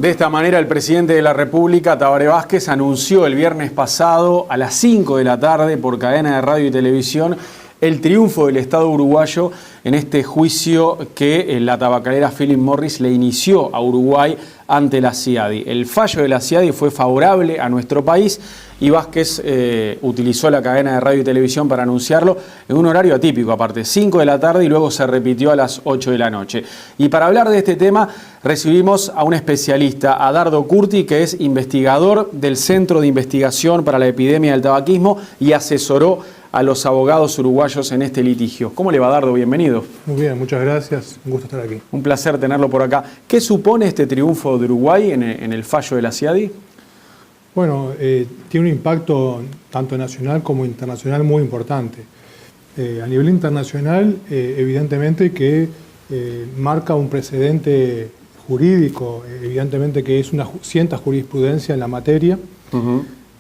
De esta manera, el presidente de la República, Tabaré Vázquez, anunció el viernes pasado a las 5 de la tarde por cadena de radio y televisión el triunfo del Estado uruguayo en este juicio que la tabacalera Philip Morris le inició a Uruguay ante la CIADI. El fallo de la CIADI fue favorable a nuestro país y Vázquez utilizó la cadena de radio y televisión para anunciarlo en un horario atípico, aparte, 5 de la tarde y luego se repitió a las 8 de la noche. Y para hablar de este tema recibimos a un especialista, a Dardo Curti, que es investigador del Centro de Investigación para la Epidemia del Tabaquismo y asesoró a los abogados uruguayos en este litigio. ¿Cómo le va, Dardo? Bienvenido. Muy bien, muchas gracias. Un gusto estar aquí. Un placer tenerlo por acá. ¿Qué supone este triunfo de Uruguay en el fallo de la CIADI? Bueno, tiene un impacto tanto nacional como internacional muy importante. A nivel internacional, evidentemente que marca un precedente jurídico, evidentemente que es una cierta jurisprudencia en la materia.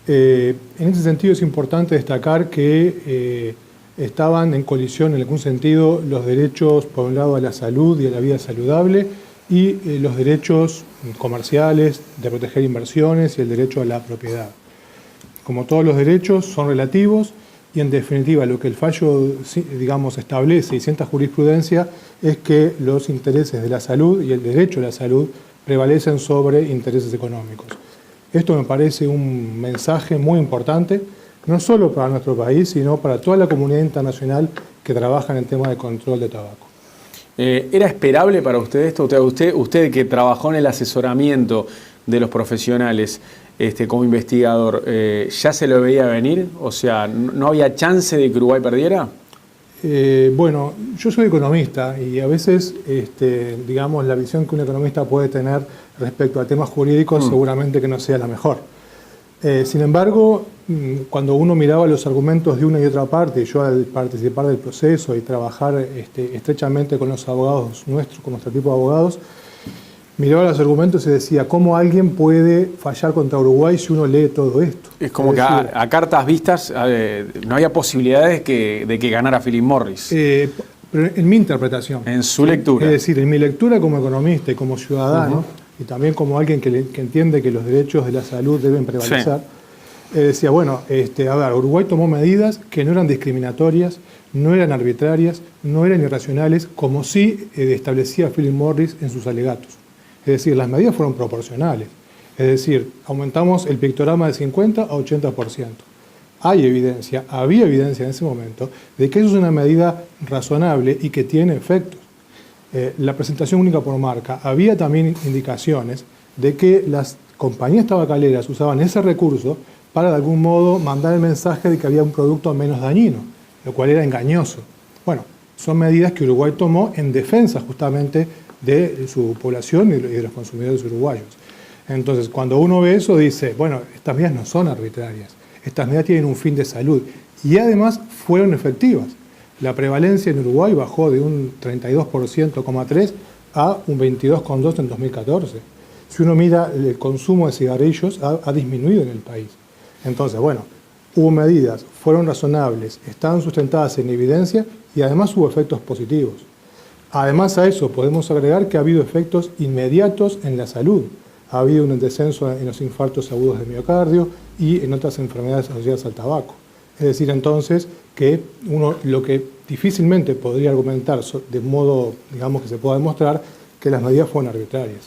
En ese sentido es importante destacar que estaban en colisión en algún sentido los derechos, por un lado, a la salud y a la vida saludable y los derechos comerciales de proteger inversiones y el derecho a la propiedad. Como todos los derechos son relativos y en definitiva lo que el fallo, digamos, establece y sienta jurisprudencia es que los intereses de la salud y el derecho a la salud prevalecen sobre intereses económicos. Esto me parece un mensaje muy importante, no solo para nuestro país, sino para toda la comunidad internacional que trabaja en el tema de control de tabaco. ¿Era esperable para usted esto? Usted que trabajó en el asesoramiento de los profesionales como investigador, ¿ya se lo veía venir? O sea, ¿no había chance de que Uruguay perdiera? Bueno, yo soy economista y a veces, digamos, la visión que un economista puede tener respecto a temas jurídicos seguramente que no sea la mejor. Sin embargo, cuando uno miraba los argumentos de una y otra parte, y yo al participar del proceso y trabajar estrechamente con los abogados nuestros, con nuestro tipo de abogados, miraba los argumentos y decía, ¿cómo alguien puede fallar contra Uruguay si uno lee todo esto? Es como que a cartas vistas no había posibilidades de que ganara Philip Morris. Pero en mi interpretación. En su lectura. Es decir, en mi lectura como economista y como ciudadano, y también como alguien que entiende que los derechos de la salud deben prevalecer, decía, bueno, a ver, Uruguay tomó medidas que no eran discriminatorias, no eran arbitrarias, no eran irracionales, como sí establecía Philip Morris en sus alegatos. Es decir, las medidas fueron proporcionales. Es decir, aumentamos el pictograma de 50 a 80%. Hay evidencia, había evidencia en ese momento, de que eso es una medida razonable y que tiene efectos. La presentación única por marca, había también indicaciones de que las compañías tabacaleras usaban ese recurso para de algún modo mandar el mensaje de que había un producto menos dañino, lo cual era engañoso. Bueno, son medidas que Uruguay tomó en defensa justamente de su población y de los consumidores uruguayos. Entonces, cuando uno ve eso, dice, bueno, estas medidas no son arbitrarias, estas medidas tienen un fin de salud y además fueron efectivas. La prevalencia en Uruguay bajó de un 32,3% a un 22,2% en 2014. Si uno mira el consumo de cigarrillos, ha disminuido en el país. Entonces, bueno, hubo medidas, fueron razonables, estaban sustentadas en evidencia y además hubo efectos positivos. Además a eso podemos agregar que ha habido efectos inmediatos en la salud. Ha habido un descenso en los infartos agudos de miocardio y en otras enfermedades asociadas al tabaco. Es decir, entonces, que uno lo que difícilmente podría argumentar de modo, digamos, que se pueda demostrar que las medidas fueron arbitrarias.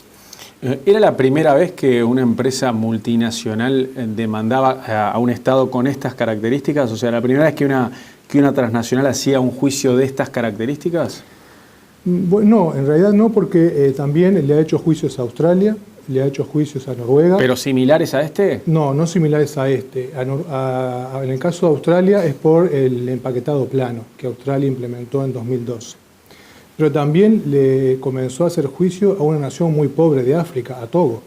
¿Era la primera vez que una empresa multinacional demandaba a un Estado con estas características? O sea, ¿la primera vez que una transnacional hacía un juicio de estas características? Bueno, no, en realidad no, porque también le ha hecho juicios a Australia, le ha hecho juicios a Noruega. ¿Pero similares a este? No, no similares a este. En el caso de Australia es por el empaquetado plano que Australia implementó en 2012. Pero también le comenzó a hacer juicio a una nación muy pobre de África, a Togo.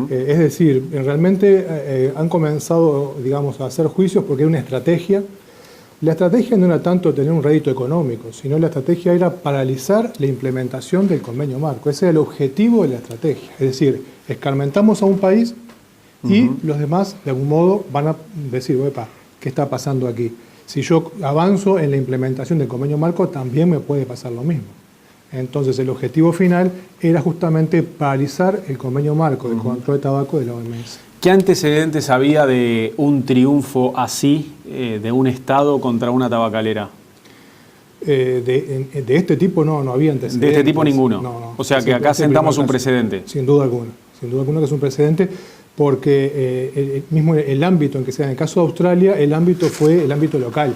Es decir, realmente han comenzado, digamos, a hacer juicios porque hay una estrategia. La estrategia no era tanto tener un rédito económico, sino la estrategia era paralizar la implementación del convenio marco. Ese era el objetivo de la estrategia. Es decir, escarmentamos a un país y los demás, de algún modo, van a decir, epa, ¿qué está pasando aquí? Si yo avanzo en la implementación del convenio marco, también me puede pasar lo mismo. Entonces el objetivo final era justamente paralizar el convenio marco de control de tabaco de la OMS. ¿Qué antecedentes había de un triunfo así, de un Estado contra una tabacalera? De este tipo no había antecedentes. De este tipo ninguno. No. O sea que acá sentamos un precedente. Sin duda alguna que es un precedente, porque el ámbito en que se da, en el caso de Australia, el ámbito fue el ámbito local.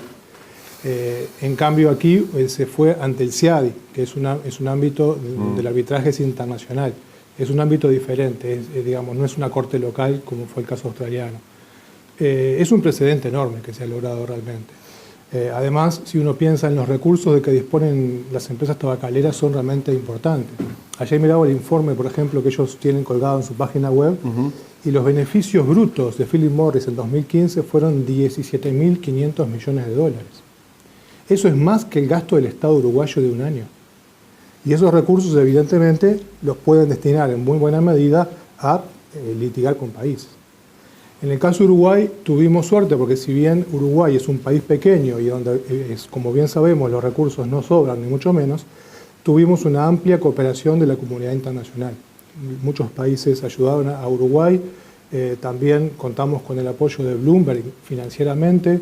En cambio aquí se fue ante el CIADI, que es un ámbito del arbitraje internacional. Es un ámbito diferente, digamos, no es una corte local como fue el caso australiano. Es un precedente enorme que se ha logrado realmente. Además, si uno piensa en los recursos de que disponen las empresas tabacaleras, son realmente importantes. Ayer miraba el informe, por ejemplo, que ellos tienen colgado en su página web, y los beneficios brutos de Philip Morris en 2015 fueron 17.500 millones de dólares. Eso es más que el gasto del Estado uruguayo de un año. Y esos recursos, evidentemente, los pueden destinar en muy buena medida a litigar con países. En el caso de Uruguay tuvimos suerte porque si bien Uruguay es un país pequeño y donde, como bien sabemos, los recursos no sobran ni mucho menos, tuvimos una amplia cooperación de la comunidad internacional. Muchos países ayudaron a Uruguay, también contamos con el apoyo de Bloomberg financieramente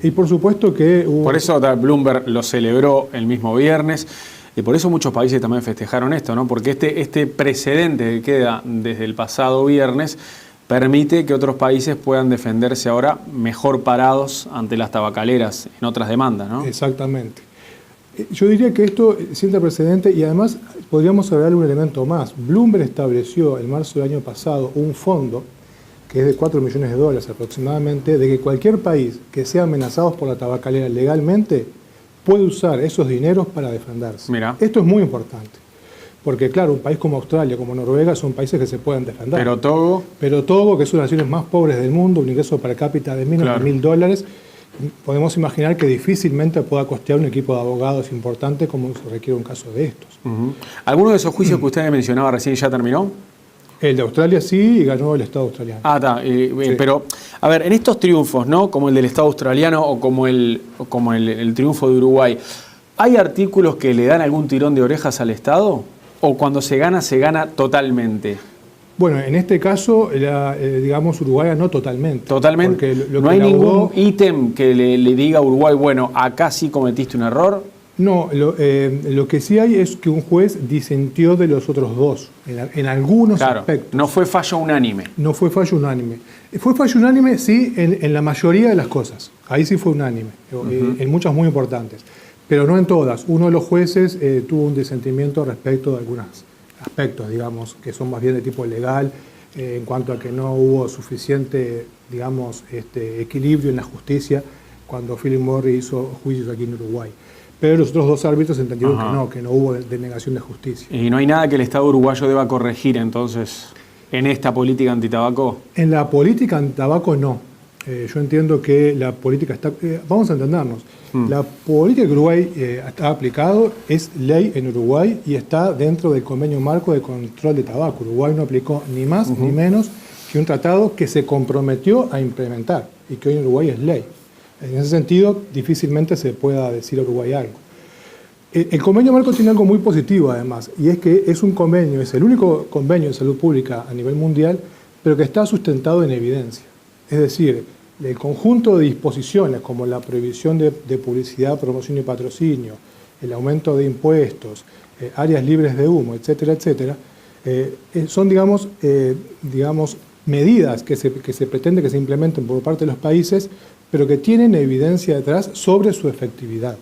y por supuesto que hubo... Por eso Bloomberg lo celebró el mismo viernes. Y por eso muchos países también festejaron esto, ¿no? Porque este precedente que queda desde el pasado viernes permite que otros países puedan defenderse ahora mejor parados ante las tabacaleras en otras demandas, ¿no? Exactamente. Yo diría que esto sienta precedente y además podríamos agregarle un elemento más. Bloomberg estableció en marzo del año pasado un fondo que es de 4 millones de dólares aproximadamente, de que cualquier país que sea amenazado por la tabacalera legalmente puede usar esos dineros para defenderse. Mira. Esto es muy importante, porque claro, un país como Australia, como Noruega, son países que se pueden defender. Pero Togo, que es una de las naciones más pobres del mundo, un ingreso per cápita de menos de $1.000, podemos imaginar que difícilmente pueda costear un equipo de abogados importante como se requiere un caso de estos. ¿Alguno de esos juicios que usted mencionaba recién ya terminó? El de Australia sí, y ganó el Estado australiano. Está. Sí. Pero, a ver, en estos triunfos, ¿no? Como el del Estado australiano o como el triunfo de Uruguay, ¿hay artículos que le dan algún tirón de orejas al Estado? ¿O cuando se gana totalmente? Bueno, en este caso, digamos, Uruguay ganó totalmente. ¿Totalmente? Porque ¿No hay ningún ítem que le diga a Uruguay, bueno, acá sí cometiste un error? No, lo que sí hay es que un juez disintió de los otros dos, en algunos aspectos. No fue fallo unánime. No fue fallo unánime. Fue fallo unánime, sí, en la mayoría de las cosas. Ahí sí fue unánime, en muchas muy importantes. Pero no en todas. Uno de los jueces tuvo un disentimiento respecto de algunos aspectos, digamos, que son más bien de tipo legal, en cuanto a que no hubo suficiente, digamos, equilibrio en la justicia cuando Philip Morris hizo juicios aquí en Uruguay. Pero los otros dos árbitros entendieron que no hubo denegación de justicia. ¿Y no hay nada que el Estado uruguayo deba corregir entonces en esta política antitabaco? En la política antitabaco no. Yo entiendo que la política está... vamos a entendernos. La política que Uruguay está aplicado es ley en Uruguay y está dentro del convenio marco de control de tabaco. Uruguay no aplicó ni más ni menos que un tratado que se comprometió a implementar y que hoy en Uruguay es ley. En ese sentido, difícilmente se pueda decir a Uruguay algo. El convenio marco tiene algo muy positivo, además, y es que es un convenio, es el único convenio de salud pública a nivel mundial, pero que está sustentado en evidencia. Es decir, el conjunto de disposiciones, como la prohibición de publicidad, promoción y patrocinio, el aumento de impuestos, áreas libres de humo, etcétera, etcétera, son, digamos, medidas que se pretende que se implementen por parte de los países, pero que tienen evidencia detrás sobre su efectividad.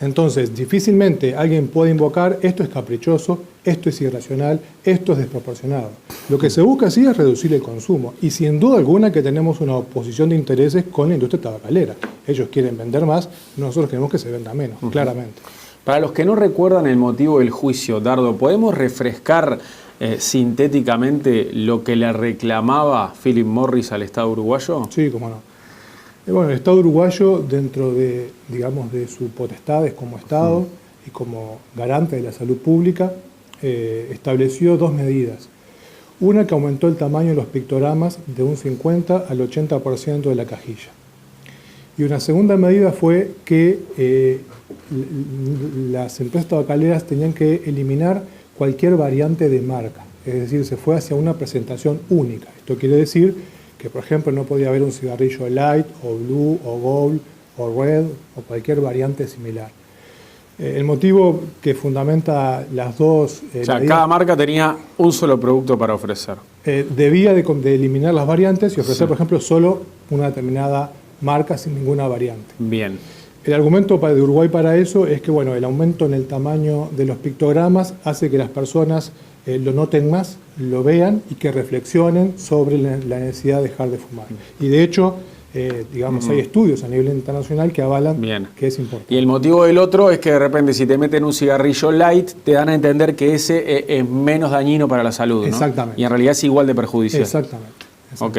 Entonces, difícilmente alguien puede invocar esto es caprichoso, esto es irracional, esto es desproporcionado. Lo que se busca sí es reducir el consumo y sin duda alguna que tenemos una oposición de intereses con la industria tabacalera. Ellos quieren vender más, nosotros queremos que se venda menos, claramente. Para los que no recuerdan el motivo del juicio, Dardo, ¿podemos refrescar sintéticamente lo que le reclamaba Philip Morris al Estado uruguayo? Sí, cómo no. Bueno, el Estado uruguayo, dentro de, digamos, de sus potestades como Estado y como garante de la salud pública, estableció dos medidas. Una que aumentó el tamaño de los pictogramas de un 50 al 80% de la cajilla. Y una segunda medida fue que las empresas tabacaleras tenían que eliminar cualquier variante de marca. Es decir, se fue hacia una presentación única. Esto quiere decir que, por ejemplo, no podía haber un cigarrillo light, o blue, o gold, o red, o cualquier variante similar. El motivo que fundamenta las dos... o sea, cada marca tenía un solo producto para ofrecer. Debía de eliminar las variantes y ofrecer, por ejemplo, solo una determinada marca sin ninguna variante. Bien. El argumento de Uruguay para eso es que, bueno, el aumento en el tamaño de los pictogramas hace que las personas lo noten más, lo vean y que reflexionen sobre la necesidad de dejar de fumar. Y de hecho, digamos, hay estudios a nivel internacional que avalan que es importante. Y el motivo del otro es que de repente si te meten un cigarrillo light, te dan a entender que ese es menos dañino para la salud, ¿no? Exactamente. Y en realidad es igual de perjudicial. Exactamente. Ok.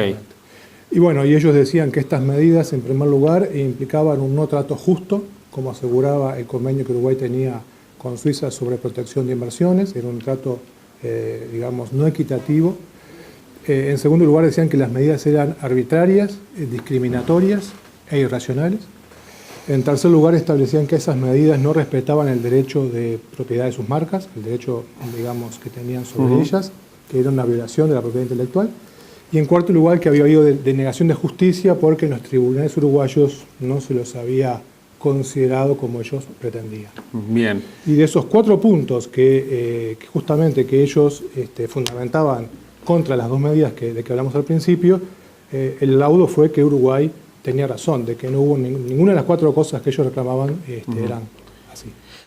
Y bueno, y ellos decían que estas medidas, en primer lugar, implicaban un no trato justo, como aseguraba el convenio que Uruguay tenía con Suiza sobre protección de inversiones, era un trato, digamos, no equitativo. En segundo lugar, decían que las medidas eran arbitrarias, discriminatorias e irracionales. En tercer lugar, establecían que esas medidas no respetaban el derecho de propiedad de sus marcas, el derecho, digamos, que tenían sobre ellas, que era una violación de la propiedad intelectual. Y en cuarto lugar, que había habido denegación de justicia porque en los tribunales uruguayos no se los había considerado como ellos pretendían. Bien. Y de esos 4 puntos que justamente que ellos fundamentaban contra las dos medidas de que hablamos al principio, el laudo fue que Uruguay tenía razón, de que no hubo ninguna de las 4 cosas que ellos reclamaban eran así.